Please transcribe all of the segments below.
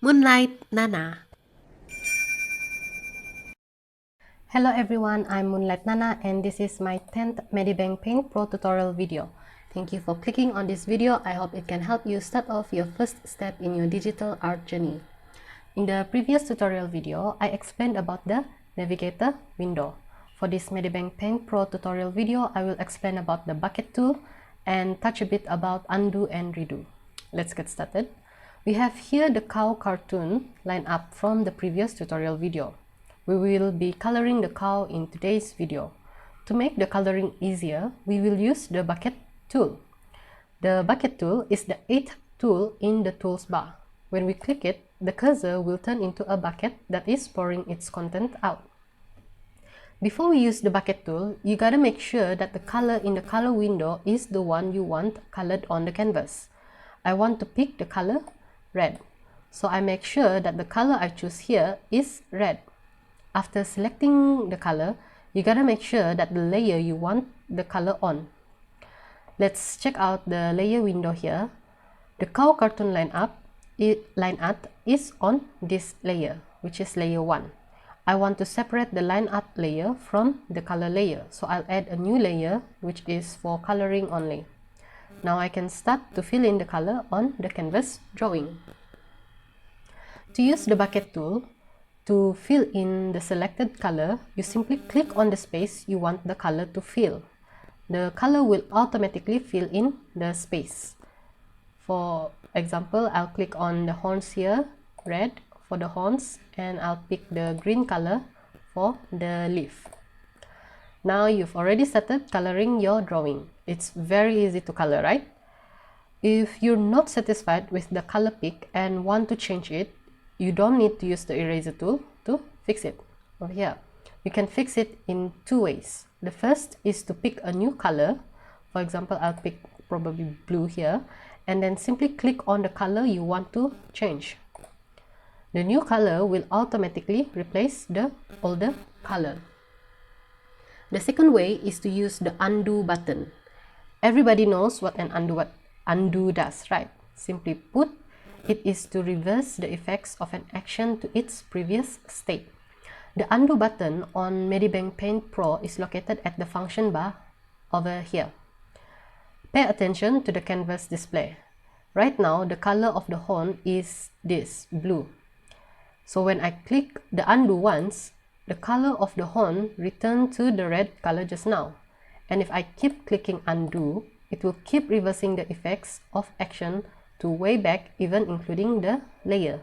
Moonlight Nana. Hello everyone, I'm Moonlight Nana and this is my 10th Medibang Paint Pro tutorial video. Thank you for clicking on this video. I hope it can help you start off your first step in your digital art journey. In the previous tutorial video, I explained about the navigator window. For this Medibang Paint Pro tutorial video, I will explain about the bucket tool and touch a bit about undo and redo. Let's get started. We have here the cow cartoon lined up from the previous tutorial video. We will be coloring the cow in today's video. To make the coloring easier, we will use the bucket tool. The bucket tool is the 8th tool in the tools bar. When we click it, the cursor will turn into a bucket that is pouring its content out. Before we use the bucket tool, you gotta make sure that the color in the color window is the one you want colored on the canvas. I want to pick the color red, so I make sure that the color I choose here is red. After selecting the color, you gotta make sure that the layer you want the color on. Let's check out the layer window here. The cow cartoon line art is on this layer, which is layer 1. I want to separate the line art layer from the color layer, so I'll add a new layer which is for coloring only. Now I can start to fill in the color on the canvas drawing. To use the bucket tool, to fill in the selected color, you simply click on the space you want the color to fill. The color will automatically fill in the space. For example, I'll click on the horns here, red for the horns, and I'll pick the green color for the leaf. Now you've already started coloring your drawing. It's very easy to color, right? If you're not satisfied with the color pick and want to change it, you don't need to use the eraser tool to fix it. Over here, you can fix it in two ways. The first is to pick a new color. For example, I'll pick probably blue here, and then simply click on the color you want to change. The new color will automatically replace the older color. The second way is to use the undo button. Everybody knows what an undo does, right? Simply put, it is to reverse the effects of an action to its previous state. The undo button on Medibang Paint Pro is located at the function bar over here. Pay attention to the canvas display. Right now, the color of the horn is this, blue. So when I click the undo once, the color of the horn returns to the red color just now. And if I keep clicking undo, it will keep reversing the effects of action to way back, even including the layer.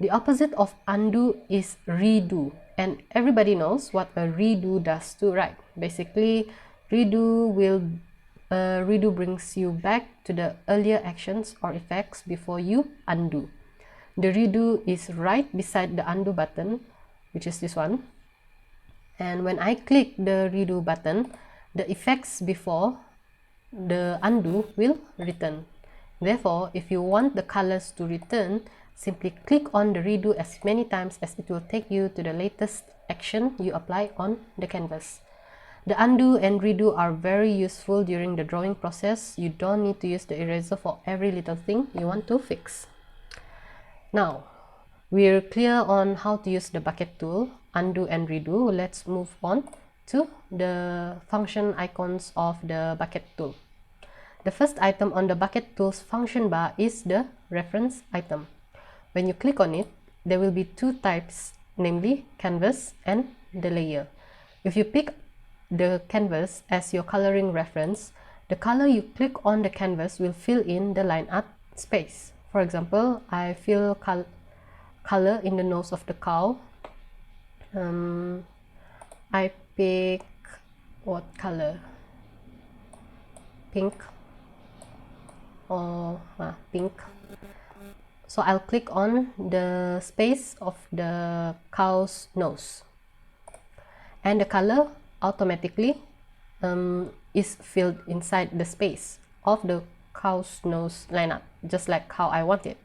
The opposite of undo is redo, and everybody knows what a redo does too, right? Basically, redo brings you back to the earlier actions or effects before you undo. The redo is right beside the undo button, which is this one. And when I click the redo button, the effects before the undo will return. Therefore, if you want the colors to return, simply click on the redo as many times as it will take you to the latest action you apply on the canvas. The undo and redo are very useful during the drawing process. You don't need to use the eraser for every little thing you want to fix. Now, we're clear on how to use the bucket tool, undo and redo. Let's move on to the function icons of the bucket tool. The first item on the bucket tool's function bar is the reference item. When you click on it, there will be two types, namely canvas and the layer. If you pick the canvas as your coloring reference, the color you click on the canvas will fill in the line art space. For example, I fill color in the nose of the cow. I pick what color? Pink. Pink. So I'll click on the space of the cow's nose, and the color automatically is filled inside the space of the cow's nose lineup, just like how I want it.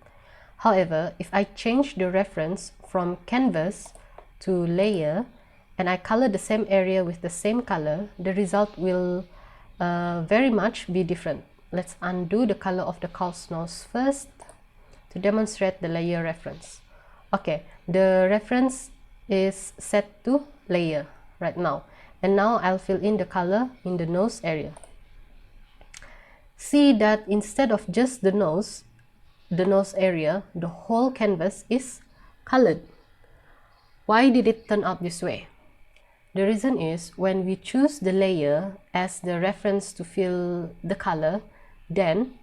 However, if I change the reference from canvas to layer and I color the same area with the same color, the result will very much be different. Let's undo the color of the cow's nose first. to demonstrate the layer reference. Okay, the reference is set to layer right now, and now I'll fill in the color in the nose area. See that instead of just the nose area, the whole canvas is colored. Why did it turn out this way? The reason is when we choose the layer as the reference to fill the color, then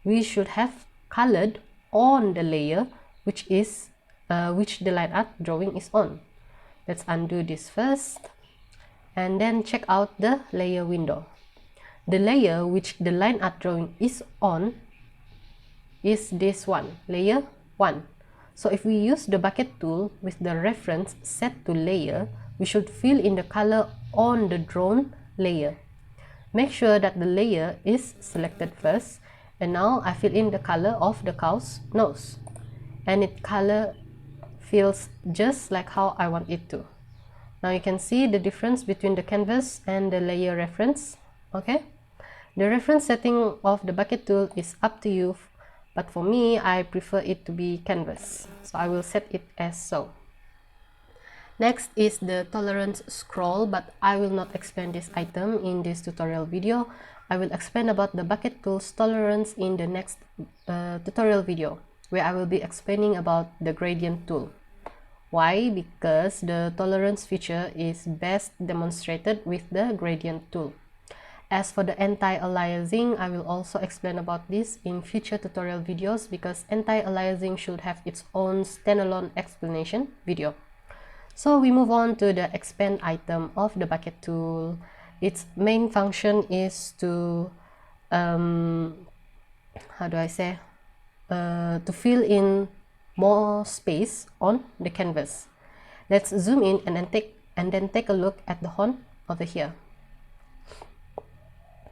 we should have colored on the layer which the line art drawing is on. Let's undo this first and then check out the layer window. The layer which the line art drawing is on is this one, layer 1. So if we use the bucket tool with the reference set to layer, we should fill in the color on the drawn layer. Make sure that the layer is selected first, and now I fill in the color of the cow's nose, and its color feels just like how I want it to. Now you can see the difference between the canvas and the layer reference. Okay, the reference setting of the bucket tool is up to you, but for me, I prefer it to be canvas, so I will set it as so. Next is the tolerance scroll, but I will not explain this item in this tutorial video. I will explain about the bucket tool's tolerance in the next tutorial video, where I will be explaining about the gradient tool. Why? Because the tolerance feature is best demonstrated with the gradient tool. As for the anti-aliasing, I will also explain about this in future tutorial videos, because anti-aliasing should have its own standalone explanation video. So we move on to the expand item of the bucket tool. Its main function is to to fill in more space on the canvas. Let's zoom in and then take a look at the horn over here.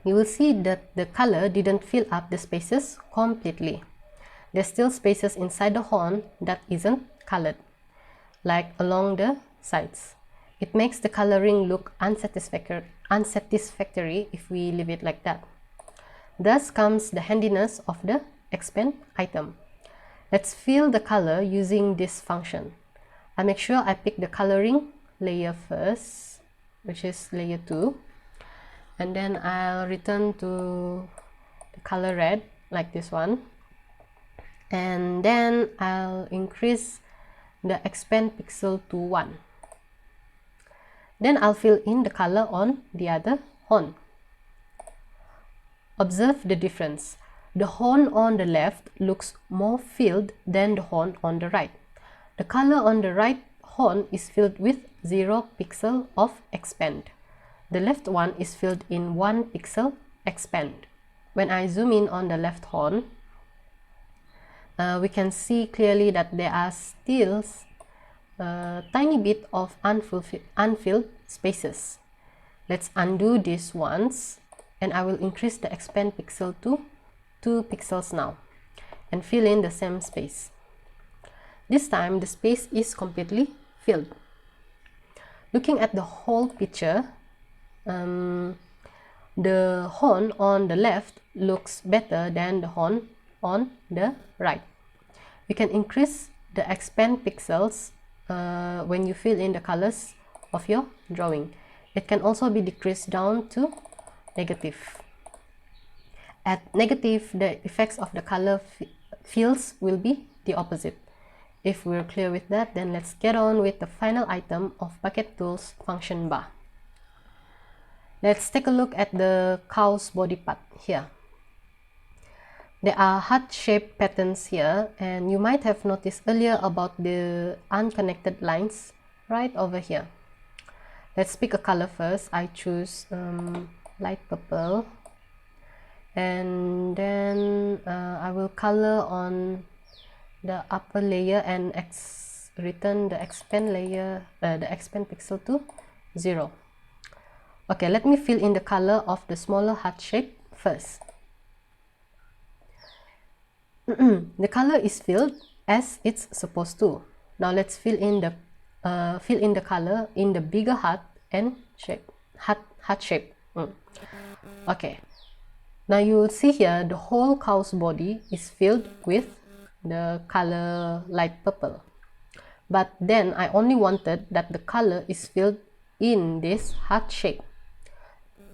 You will see that the color didn't fill up the spaces completely. There's still spaces inside the horn that isn't colored, like along the sides. It makes the coloring look unsatisfactory if we leave it like that. Thus comes the handiness of the expand item. Let's fill the color using this function. I make sure I pick the coloring layer first, which is layer 2, and then I'll return to the color red like this one, and then I'll increase the expand pixel to 1. Then I'll fill in the color on the other horn. Observe the difference. The horn on the left looks more filled than the horn on the right. The color on the right horn is filled with 0 pixel of expand. The left one is filled in 1 pixel expand. When I zoom in on the left horn, we can see clearly that there are still a tiny bit of unfilled spaces. Let's undo these ones, and I will increase the expand pixel to 2 pixels now and fill in the same space. This time the space is completely filled. Looking at the whole picture, the horn on the left looks better than the horn on the right. You can increase the expand pixels when you fill in the colors of your drawing. It can also be decreased down to negative. At negative, the effects of the color fields will be the opposite. If we're clear with that, then let's get on with the final item of bucket tool's function bar. Let's take a look at the cow's body part here. There are heart-shaped patterns here, and you might have noticed earlier about the unconnected lines right over here. Let's pick a color first. I choose light purple, and then I will color on the upper layer and return the expand layer, the expand pixel to 0. Okay, let me fill in the color of the smaller heart shape first. The color is filled as it's supposed to. Now let's fill in the color in the bigger heart and heart shape. Okay. Now you will see here the whole cow's body is filled with the color light purple. But then I only wanted that the color is filled in this heart shape.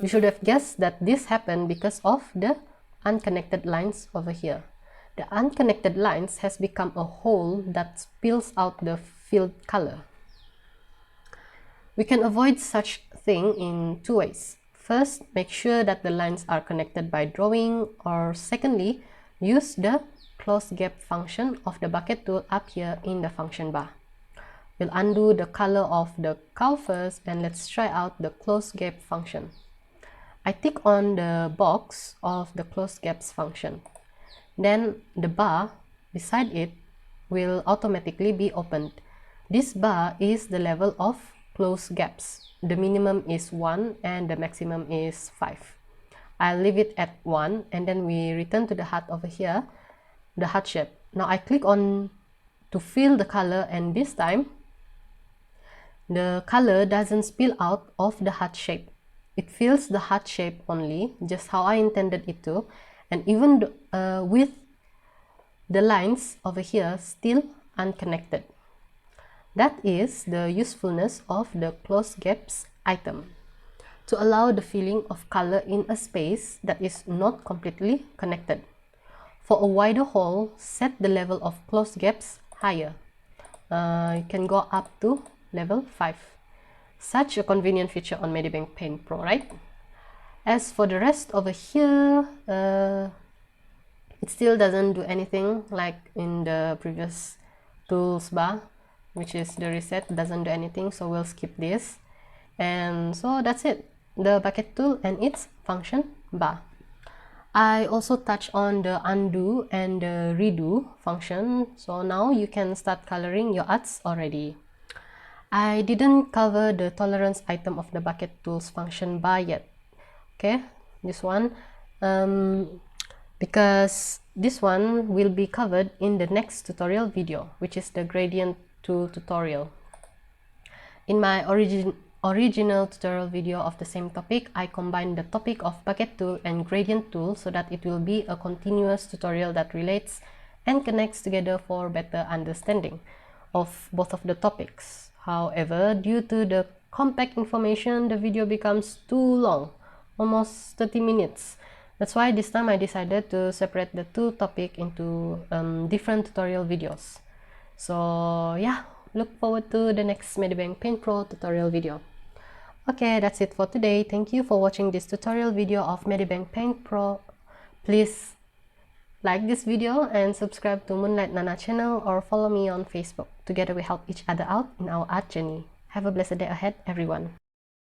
You should have guessed that this happened because of the unconnected lines over here. The unconnected lines has become a hole that spills out the filled color. We can avoid such thing in two ways. First, make sure that the lines are connected by drawing, or secondly, use the close gap function of the bucket tool up here in the function bar. We'll undo the color of the cow first, and let's try out the close gap function. I tick on the box of the close gaps function. Then the bar beside it will automatically be opened. This bar is the level of close gaps. The minimum is 1 and the maximum is 5. I'll leave it at 1, and then we return to the heart over here, the heart shape. Now I click on to fill the color, and this time the color doesn't spill out of the heart shape. It fills the heart shape only, just how I intended it to, and even with the lines over here still unconnected. That is the usefulness of the close gaps item, to allow the filling of color in a space that is not completely connected. For a wider hole, set the level of close gaps higher. You can go up to level 5. Such a convenient feature on Medibang Paint Pro, right? As for the rest over here, it still doesn't do anything like in the previous tools bar, which is the reset. Doesn't do anything, so we'll skip this. And so that's it, the bucket tool and its function bar. I also touch on the undo and the redo function, so now you can start coloring your arts already. I didn't cover the tolerance item of the bucket tools function bar yet. Okay, this one, because this one will be covered in the next tutorial video, which is the gradient tool tutorial. In my original tutorial video of the same topic, I combined the topic of bucket tool and gradient tool so that it will be a continuous tutorial that relates and connects together for better understanding of both of the topics. However, due to the compact information, the video becomes too long, almost 30 minutes. That's why this time I decided to separate the two topics into different tutorial videos. So yeah, look forward to the next Medibang Paint Pro tutorial video. Okay, that's it for today. Thank you for watching this tutorial video of Medibang Paint Pro. Please like this video and subscribe to Moonlight Nana channel, or follow me on Facebook. Together we help each other out in our art journey. Have a blessed day ahead, everyone.